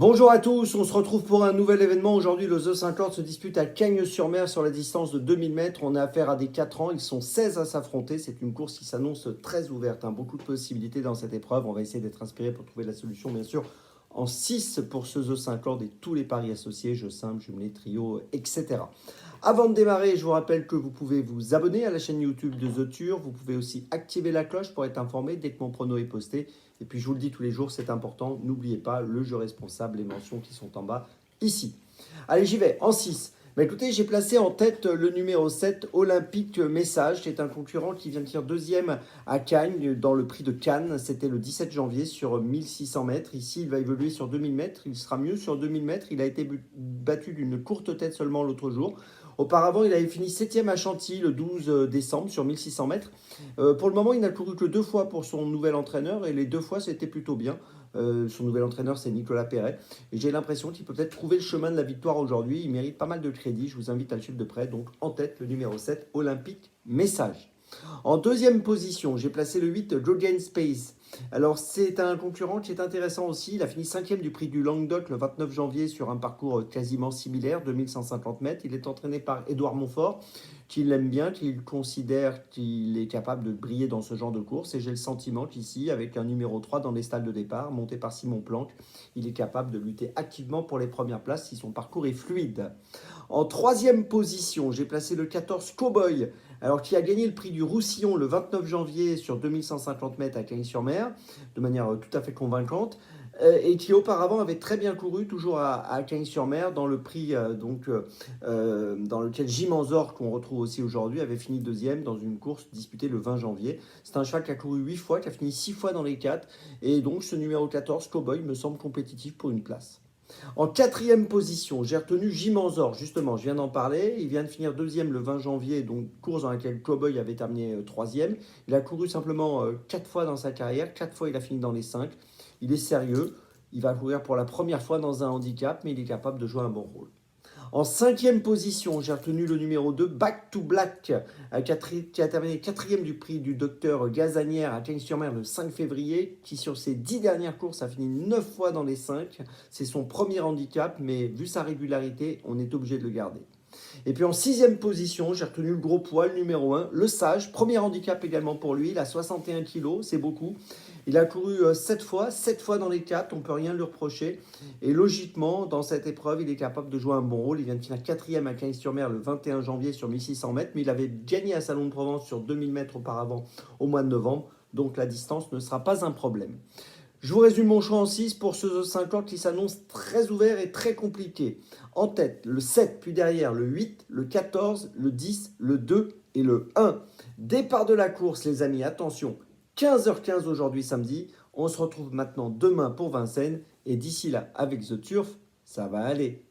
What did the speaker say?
Bonjour à tous, on se retrouve pour un nouvel événement. Aujourd'hui, le The 50 se dispute à Cagnes-sur-Mer sur la distance de 2000 mètres. On a affaire à des 4 ans, ils sont 16 à s'affronter. C'est une course qui s'annonce très ouverte, beaucoup de possibilités dans cette épreuve. On va essayer d'être inspiré pour trouver la solution, bien sûr, en 6 pour ce The 50 et tous les paris associés, jeux simples, jumelés, trios, etc. Avant de démarrer, je vous rappelle que vous pouvez vous abonner à la chaîne YouTube de The Tur. Vous pouvez aussi activer la cloche pour être informé dès que mon prono est posté. Et puis je vous le dis tous les jours, c'est important. N'oubliez pas le jeu responsable, les mentions qui sont en bas ici. Allez, j'y vais. En 6. Écoutez, j'ai placé en tête le numéro 7, Olympique Message. C'est un concurrent qui vient de finir deuxième à Cagnes dans le prix de Cannes. C'était le 17 janvier sur 1600 mètres. Ici, il va évoluer sur 2000 mètres. Il sera mieux sur 2000 mètres. Il a été battu d'une courte tête seulement l'autre jour. Auparavant, il avait fini 7e à Chantilly le 12 décembre sur 1600 mètres. Pour le moment, il n'a couru que 2 fois pour son nouvel entraîneur et les 2 fois, c'était plutôt bien. Son nouvel entraîneur, c'est Nicolas Perret. Et j'ai l'impression qu'il peut peut-être trouver le chemin de la victoire aujourd'hui. Il mérite pas mal de crédit. Je vous invite à le suivre de près. Donc, en tête, le numéro 7, Olympique Message. En deuxième position, j'ai placé le 8, Jogen Space. Alors, c'est un concurrent qui est intéressant aussi. Il a fini 5e du prix du Languedoc le 29 janvier sur un parcours quasiment similaire, 2150 mètres. Il est entraîné par Édouard Montfort, qui l'aime bien, qui considère qu'il est capable de briller dans ce genre de course. Et j'ai le sentiment qu'ici, avec un numéro 3 dans les stalles de départ, monté par Simon Planck, il est capable de lutter activement pour les premières places si son parcours est fluide. En troisième position, j'ai placé le 14 Cowboy, alors qui a gagné le prix du Roussillon le 29 janvier sur 2150 mètres à Cagnes-sur-Mer, de manière tout à fait convaincante, et qui auparavant avait très bien couru, toujours à Cagnes-sur-Mer, dans le prix dans lequel Jim Anzor, qu'on retrouve aussi aujourd'hui, avait fini deuxième dans une course disputée le 20 janvier. C'est un cheval qui a couru 8 fois, qui a fini 6 fois dans les 4, et donc ce numéro 14, Cowboy, me semble compétitif pour une place. En quatrième position, j'ai retenu Jim Anzor, justement, je viens d'en parler. Il vient de finir deuxième le 20 janvier, donc course dans laquelle Cowboy avait terminé troisième. Il a couru simplement 4 fois dans sa carrière, 4 fois il a fini dans les 5. Il est sérieux, il va courir pour la première fois dans un handicap, mais il est capable de jouer un bon rôle. En cinquième position, j'ai retenu le numéro 2, Back to Black, qui a terminé quatrième du prix du docteur Gazanière à Cagnes-sur-Mer le 5 février, qui sur ses 10 dernières courses a fini 9 fois dans les 5. C'est son premier handicap, mais vu sa régularité, on est obligé de le garder. Et puis en sixième position, j'ai retenu le gros poids, le numéro 1, le Sage. Premier handicap également pour lui, il a 61 kg, c'est beaucoup. Il a couru 7 fois dans les 4, on ne peut rien lui reprocher. Et logiquement, dans cette épreuve, il est capable de jouer un bon rôle. Il vient de finir 4e à Cagnes-sur-Mer le 21 janvier sur 1600 mètres, mais il avait gagné à Salon de Provence sur 2000 mètres auparavant au mois de novembre. Donc la distance ne sera pas un problème. Je vous résume mon choix en 6 pour ce 50 qui s'annonce très ouvert et très compliqué. En tête, le 7, puis derrière le 8, le 14, le 10, le 2 et le 1. Départ de la course, les amis, attention, 15h15 aujourd'hui samedi. On se retrouve maintenant demain pour Vincennes. Et d'ici là, avec The Turf, ça va aller.